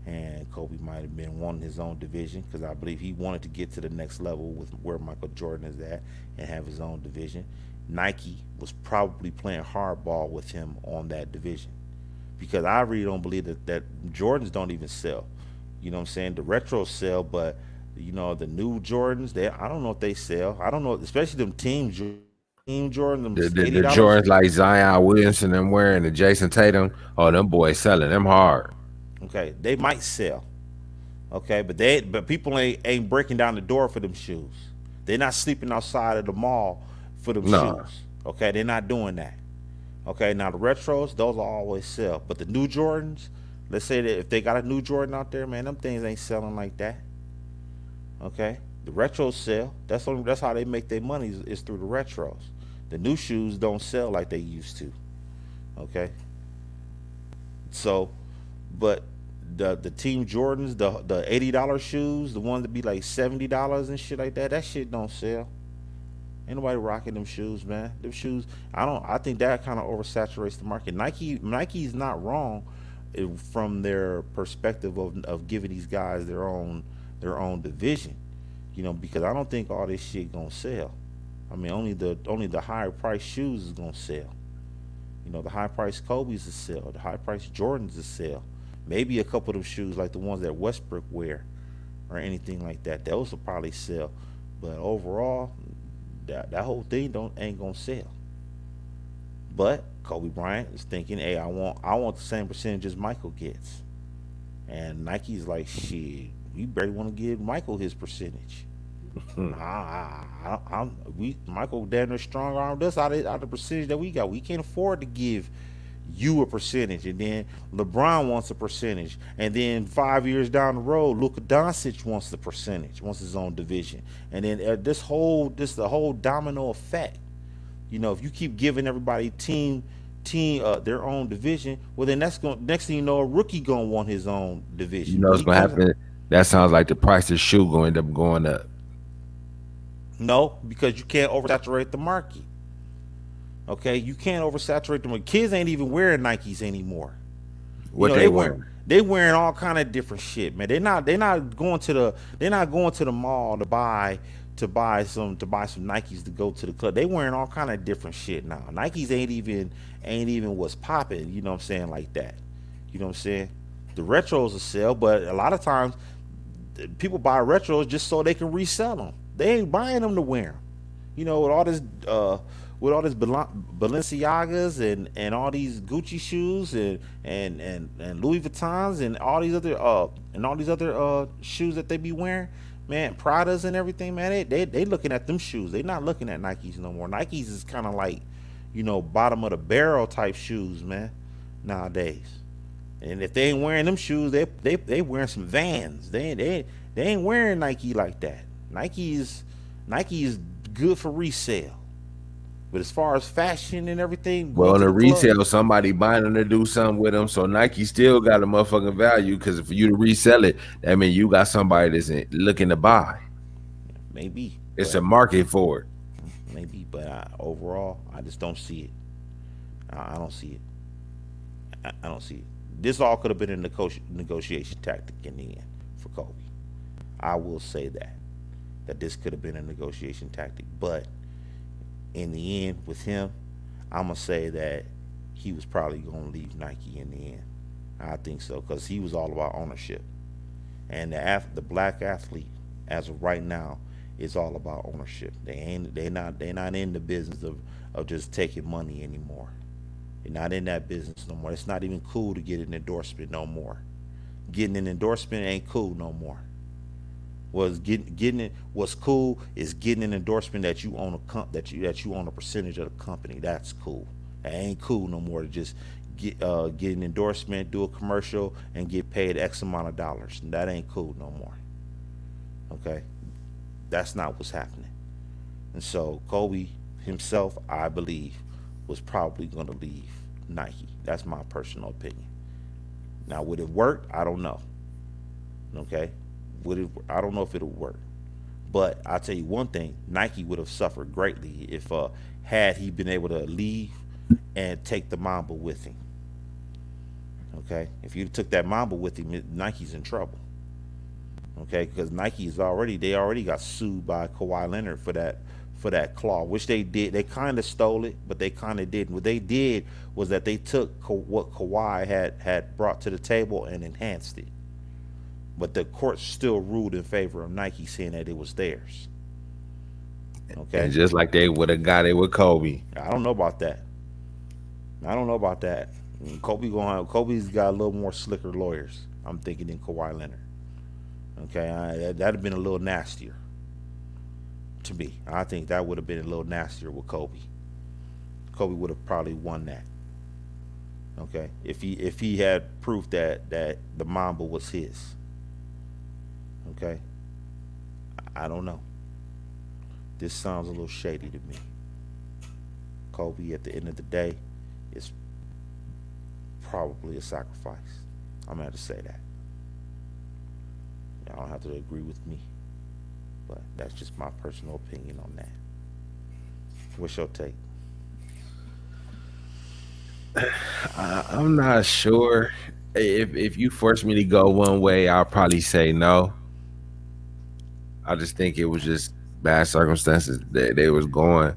and Kobe might have been wanting his own division because I believe he wanted to get to the next level with where Michael Jordan is at and have his own division. Nike was probably playing hardball with him on that division because I really don't believe that Jordans don't even sell. You know what I'm saying? The retros sell, but the new Jordans, I don't know if they sell. I don't know, especially them team Jordan, them The $80. Jordans like Zion Williamson and wearing the Jason Tatum. Oh, them boys selling them hard. Okay, they might sell. Okay, but people ain't breaking down the door for them shoes. They're not sleeping outside of the mall for them Nah, shoes. Okay, they're not doing that. Okay, now the retros, those will always sell. But the new Jordans, let's say that if they got a new Jordan out there, man, them things ain't selling like that. Okay, the retros sell. That's how they make their money is through the retros. The new shoes don't sell like they used to. Okay, so but the Team Jordans, the $80 shoes, the ones that be like $70 and shit like that, that shit don't sell. Ain't nobody rocking them shoes, man. Them shoes, I think that kind of oversaturates the market. Nike's not wrong from their perspective of giving these guys their own division. Because I don't think all this shit gonna sell. I mean, only the higher price shoes is gonna sell. The high price Kobe's is sell. The high price Jordans is sell. Maybe a couple of them shoes like the ones that Westbrook wear or anything like that. Those will probably sell. But overall, that whole thing don't ain't gonna sell. But Kobe Bryant is thinking, hey, I want the same percentage as Michael gets. And Nike's like, shit, we barely want to give Michael his percentage. Nah, we Michael damn near strong armed us out of the percentage that we got. We can't afford to give you a percentage, and then LeBron wants a percentage, and then 5 years down the road, Luka Doncic wants the percentage, wants his own division, and then this the whole domino effect. If you keep giving everybody their own division, well then that's going next thing you know, a rookie gonna want his own You division. know When what's he gonna comes, happen? That sounds like the price of shoe gonna end up going up. no, because you can't oversaturate the market. Okay, you can't oversaturate them. Kids ain't even wearing Nikes anymore. You What know they they wear wearing? they wearing all kind of different shit, man. They're not going to the mall to buy some Nikes to go to the club. They wearing all kind of different shit now. Nikes ain't even what's popping. You know what I'm saying, like that. You know what I'm saying? The retros will sell, but a lot of times people buy retros just so they can resell them. They ain't buying them to wear them. With all this Balenciagas and all these Gucci shoes and Louis Vuittons and all these other shoes that they be wearing, man, Pradas and everything, man, they looking at them shoes. They not looking at Nikes no more. Nikes is kind of like, bottom of the barrel type shoes, man, nowadays. And if they ain't wearing them shoes, they wearing some Vans. They ain't wearing Nike like that. Nike is good for resale. But as far as fashion and everything, Well, going on to the the club, resale, somebody buying them to do something with them. So Nike still got a motherfucking value because for you to resell it, that means you got somebody that's looking to buy. maybe, It's a but market for it. overall, I just don't see it. I don't see it. I don't see it. This all could have been a negotiation tactic in the end for Kobe. I will say that this could have been a negotiation tactic, but in the end, with him, I'm gonna say that he was probably gonna leave Nike in the end. I think so because he was all about ownership, and the black athlete, as of right now, is all about ownership. They not in the business of just taking money anymore. They're not in that business no more. It's not even cool to get an endorsement no more. Getting an endorsement ain't cool no more. Getting it what's cool is getting an endorsement that you own that you own a percentage of the company. That's cool. That ain't cool no more to just get an endorsement, do a commercial, and get paid X amount of dollars. That ain't cool no more. Okay, that's not what's happening. And so Kobe himself, I believe, was probably going to leave Nike. That's my personal opinion. Now, would it work? I don't know. Okay, I don't know if it'll work. But I'll tell you one thing: Nike would have suffered greatly if had he been able to leave and take the Mamba with him. Okay, if you took that Mamba with him, Nike's in trouble. Okay, because they already got sued by Kawhi Leonard for that claw, which they did. They kind of stole it, but they kind of didn't. What they did was that they took what Kawhi had brought to the table and enhanced it. But the court still ruled in favor of Nike, saying that it was theirs. And Okay, just like they would have got it with Kobe. I don't know about that. I don't know about that. Kobe's got a little more slicker lawyers. I'm thinking than Kawhi Leonard. Okay, that'd have been a little nastier to me. I think that would have been a little nastier with Kobe. Kobe would have probably won that. Okay, if he had proof that the Mamba was his. Okay, I don't know. This sounds a little shady to me. Kobe, at the end of the day, is probably a sacrifice. I'm gonna have to say that. Y'all don't have to agree with me, but that's just my personal opinion on that. What's your take? I'm not sure. If you force me to go one way, I'll probably say no. I just think it was just bad circumstances that they was going.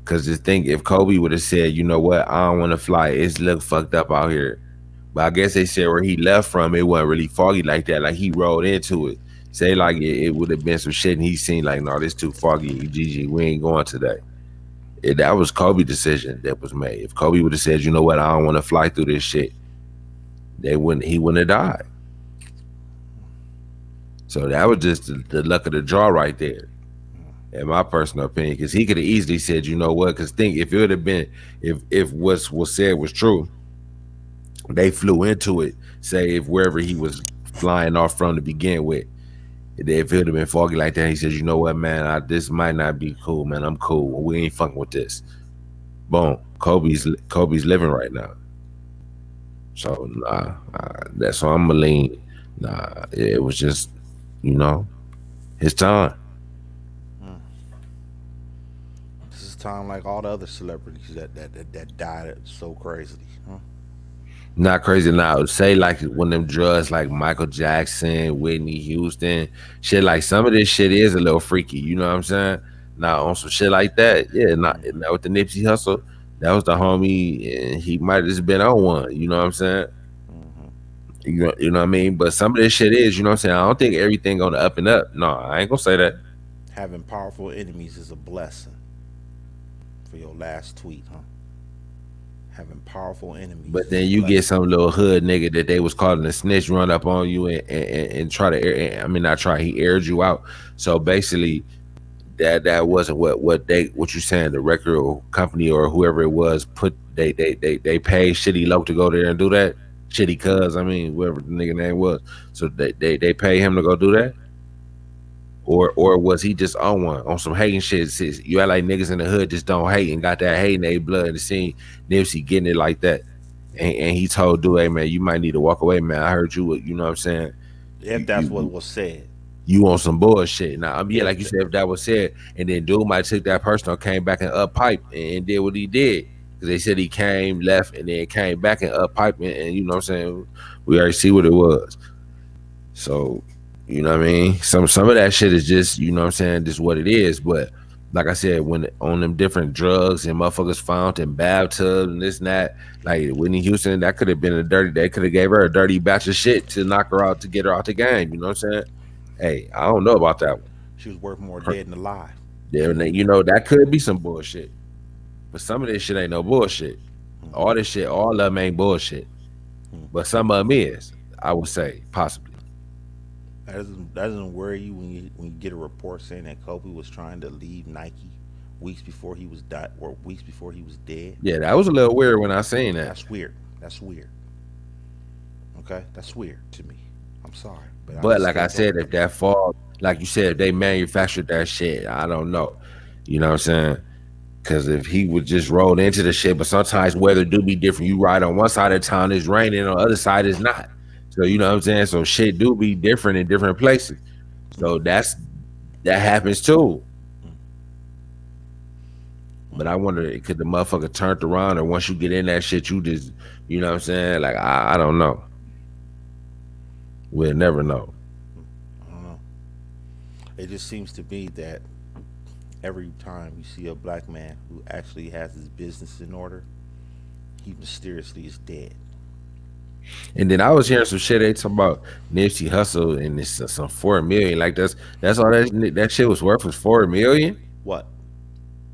Cause just think if Kobe would have said, you know what, I don't want to fly. It's look fucked up out here. But I guess they said where he left from, it wasn't really foggy like that. Like he rolled into it. Say like it would have been some shit, and he seen like, no, this too foggy. GG, we ain't going today. That was Kobe's decision that was made. If Kobe would have said, you know what, I don't want to fly through this shit, they wouldn't. He wouldn't have died. So that was just the luck of the draw right there. in my personal opinion, because he could have easily said, you know what? Because think if it would have been, if what's was said was true, they flew into it. Say if wherever he was flying off from to begin with, if it would have been foggy like that, he says, you know what, man, this might not be cool, man. I'm cool. We ain't fucking with this. Boom. Kobe's living right now. So nah, that's why I'm gonna lean. Nah, it was just, you know, his time. Mm. This is time like all the other celebrities that died so crazily. Huh? Not crazy now. Say like when them drugs like Michael Jackson, Whitney Houston, shit like some of this shit is a little freaky. You know what I'm saying? Now on some shit like that, yeah. Not with the Nipsey Hustle. That was the homie, and he might have just been on one. You know what I'm saying? Hmm. You know what I mean? But some of this shit is, you know what I'm saying? I don't think everything on the up and up. No, I ain't gonna say that. Having powerful enemies is a blessing. For your last tweet, huh? Having powerful enemies But is a then you get blessing. some little hood nigga that they was calling a snitch run up on you and try to air. I mean, not try. He aired you out. So basically, that wasn't what you saying. The record or company or whoever it was put they paid Shitty Loc to go there and do that. Shitty Cuz, I mean, whoever the nigga name was. So they pay him to go do that. Or was he just on one on some hating shit? You act like niggas in the hood just don't hate and got that hate in their blood and seen Nipsey getting it like that. And he told dude, hey man, you might need to walk away, man. I heard you, you know what I'm saying? If You that's you what you, was said. you on some bullshit. Now, yeah, If like you said, if that was said, and then dude might took that personal, came back and up pipe and did what he did. Because they said he came, left, and then came back and up pipe and you know what I'm saying? We already see what it was. So, you know what I mean? Some of that shit is just, you know what I'm saying, just what it is. But like I said, when on them different drugs and motherfuckers found in bathtubs and this and that, like Whitney Houston, that could have been a dirty, they could have gave her a dirty batch of shit to knock her out to get her out the game. You know what I'm saying? Hey, I don't know about that one. she was worth more dead than alive. Yeah, you know, that could be some bullshit. But some of this shit ain't no bullshit. All this shit, all of them ain't bullshit. But some of them is, I would say, possibly. That doesn't worry you when you get a report saying that Kobe was trying to leave Nike weeks before he was died or weeks before he was dead. Yeah, that was a little weird when I seen that. That's weird. That's weird. Okay, that's weird to me. I'm sorry, but I But just like I think that said, if that fall, like you said, if they manufactured that shit, I don't know. You know what I'm saying? Because if he would just roll into the shit, but sometimes weather do be different. You ride on one side of town, it's raining, on the other side it's not. So you know what I'm saying? So shit do be different in different places. So that happens too. But I wonder, could the motherfucker turned around, or once you get in that shit, you just, you know what I'm saying? Like I don't know. We'll never know. I don't know. It just seems to be that every time you see a black man who actually has his business in order, he mysteriously is dead. And then I was hearing some shit they talking about Nipsey Hustle and this some 4 million. Like that's all that shit was worth was 4 million. What?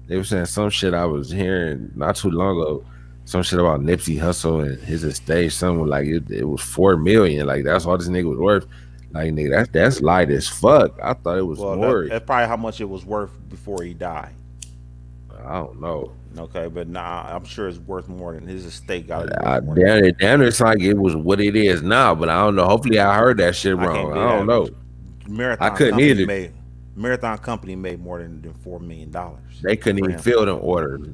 They were saying some shit I was hearing not too long ago. Some shit about Nipsey Hustle and his estate. Something like it was 4 million. Like that's all this nigga was worth. Like nigga, that's light as fuck. I thought it was Well, more. that's probably how much it was worth before he died. I don't know. Okay, but nah, I'm sure it's worth more than his estate. Got to be worth more than Damn that. it, damn it's like it was what it is now. But I don't know. Hopefully I heard that shit I can't wrong. I believe don't that know. I Marathon couldn't Company either. made Marathon Company made more than $4 million They couldn't for even him. fill them orders.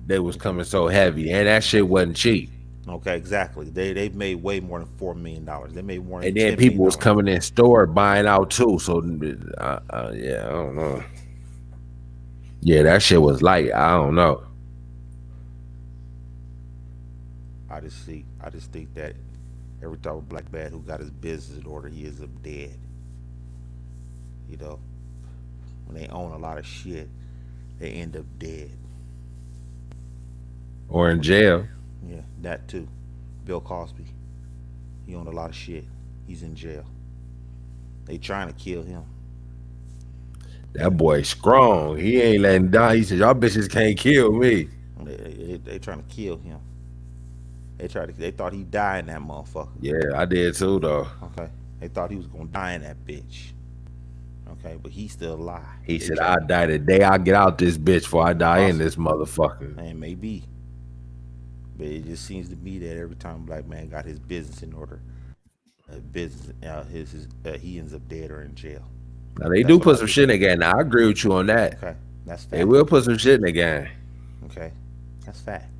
They was Okay. coming so heavy, and that shit wasn't cheap. Okay, exactly. They made way more than $4 million. They made more than And then ten people million was dollars. coming in store buying out too. So yeah, I don't know. Yeah, that shit was light. I don't know. I just think that every type of black man who got his business in order, he is up dead. You know, when they own a lot of shit, they end up dead. Or in jail. Yeah, that too. Bill Cosby, he owned a lot of shit. He's in jail. They trying to kill him. That boy strong. He ain't letting die. He said, y'all bitches can't kill me. They trying to kill him. They thought he died in that motherfucker. Yeah, I did too though. Okay, they thought he was gonna die in that bitch. Okay, but he's still alive. He They said, try "I die the day I get out this bitch before I die in possibly, this motherfucker." and maybe, but it just seems to me that every time black man got his business in order, business he ends up dead or in jail. Now they That's do what I put some think. shit in the game. Now I agree with you on that. Okay, that's They fact. will put some shit in the game. Okay, that's fact.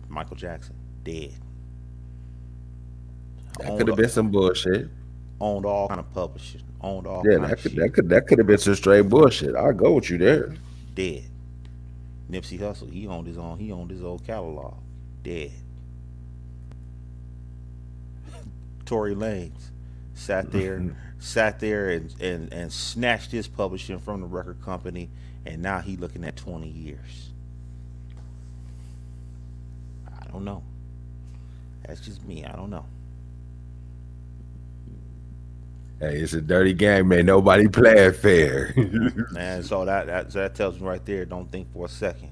Michael Jackson dead. That could Owned have been some bullshit. owned all kind of publishing. Owned all Yeah, kind of shit. that could have been some straight bullshit. I'll go with you there. Dead. Nipsey Hussle, he owned his own. He owned his old catalog. Dead. Tory Lanez sat there and snatched his publishing from the record company, and now he looking at 20 years. I don't know. That's just me. I don't know. Hey, it's a dirty game, man. Nobody playing fair. And so that tells me right there. Don't think for a second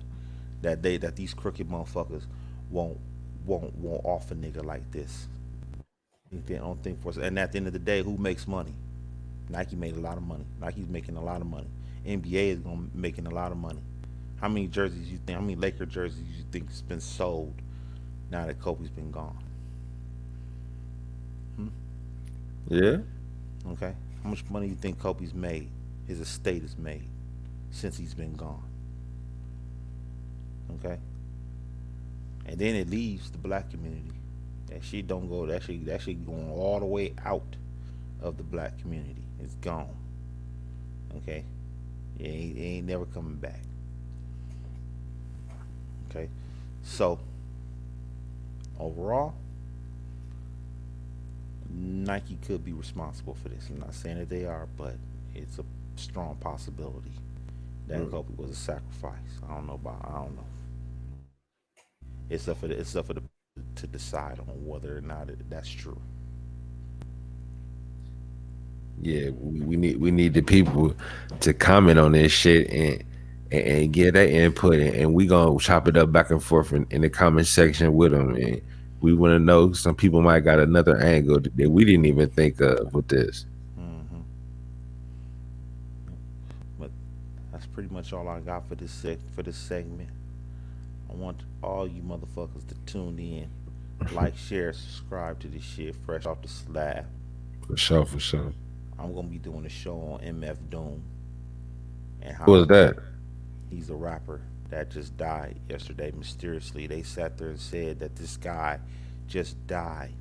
that these crooked motherfuckers won't won't off a nigga like this. They don't think for a second. And at the end of the day, who makes money? Nike made a lot of money. Nike's making a lot of money. NBA is going making a lot of money. How many jerseys you think? How many Laker jerseys you think has been sold now that Kobe's been gone? Hmm? Yeah. Okay. How much money you think Kobe's made? His estate has made since he's been gone. Okay. And then it leaves the black community. That shit don't go. That shit going all the way out of the black community. It's gone. Okay. It ain't never coming back. Okay. So overall, Nike could be responsible for this. I'm not saying that they are, but it's a strong possibility that Mm. Kobe was a sacrifice. I don't know about. I don't know. It's up for the to decide on whether or not that's true. Yeah, we need the people to comment on this shit and get their input, and we gonna chop it up back and forth in the comment section with them. And we want to know, some people might got another angle that we didn't even think of with this. Hmm. But that's pretty much all I got for this segment. I want all you motherfuckers to tune in, like, share, subscribe to this shit fresh off the slab. For sure, for sure. I'm gonna be doing a show on MF Doom and Who was how that? he's a rapper that just died yesterday mysteriously. They sat there and said that this guy just died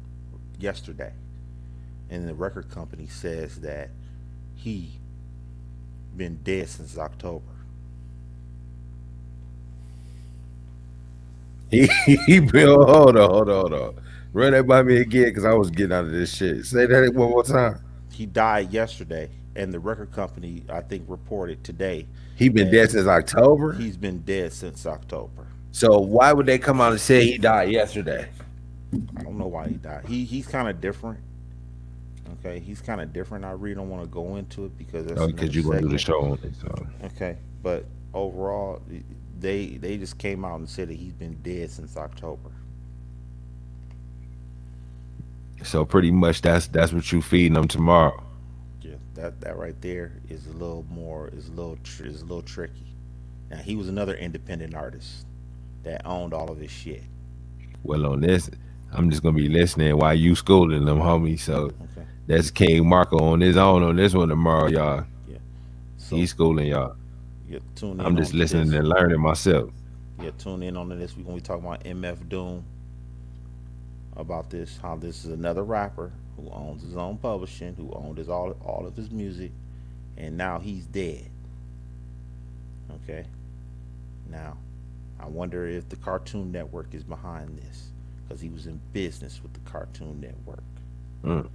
yesterday, and the record company says that he been dead since October. He been, hold on. Run that by me again, because I was getting out of this shit. Say that one more time. He died yesterday, and the record company I think reported today He been that dead since October. he's been dead since October. So why would they come out and say he died yesterday? I don't know why he died. He's kind of different. Okay, he's kind of different. I really don't want to go into it because that's Oh, another because you're gonna do the segment. show on it. So, Okay, but overall, they just came out and said that he's been dead since October. so pretty much that's what you feeding them tomorrow. Yeah, that right there is a little more is a little tricky. Now he was another independent artist that owned all of his shit. Well, on this, I'm just gonna be listening while you schooling them, homie. So Okay, that's King Marco on his own on this one tomorrow, y'all. yeah. He's So schooling y'all. yeah, tune I'm in just on to listening this. and learning myself. Yeah, tune in on to this. We're gonna be talking about MF Doom, about this, how this is another rapper who owns his own publishing, who owned his all of his music, and now he's dead. Okay. Now, I wonder if the Cartoon Network is behind this because he was in business with the Cartoon Network. Mm.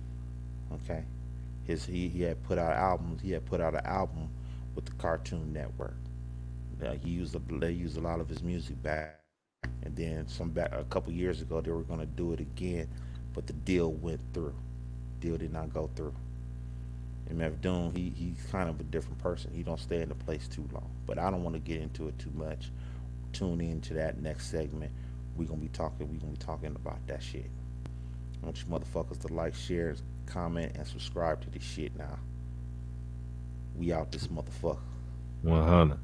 Okay. He had put out albums. He had put out an album with the Cartoon Network. They used a lot of his music back, and then a couple years ago they were gonna do it again, but the deal went through. Deal did not go through. MF Doom, he's kind of a different person. He don't stay in the place too long. But I don't want to get into it too much. Tune in to that next segment. We're gonna be talking about that shit. I want you motherfuckers to like, share, comment, and subscribe to this shit now. We out this motherfucker. 100.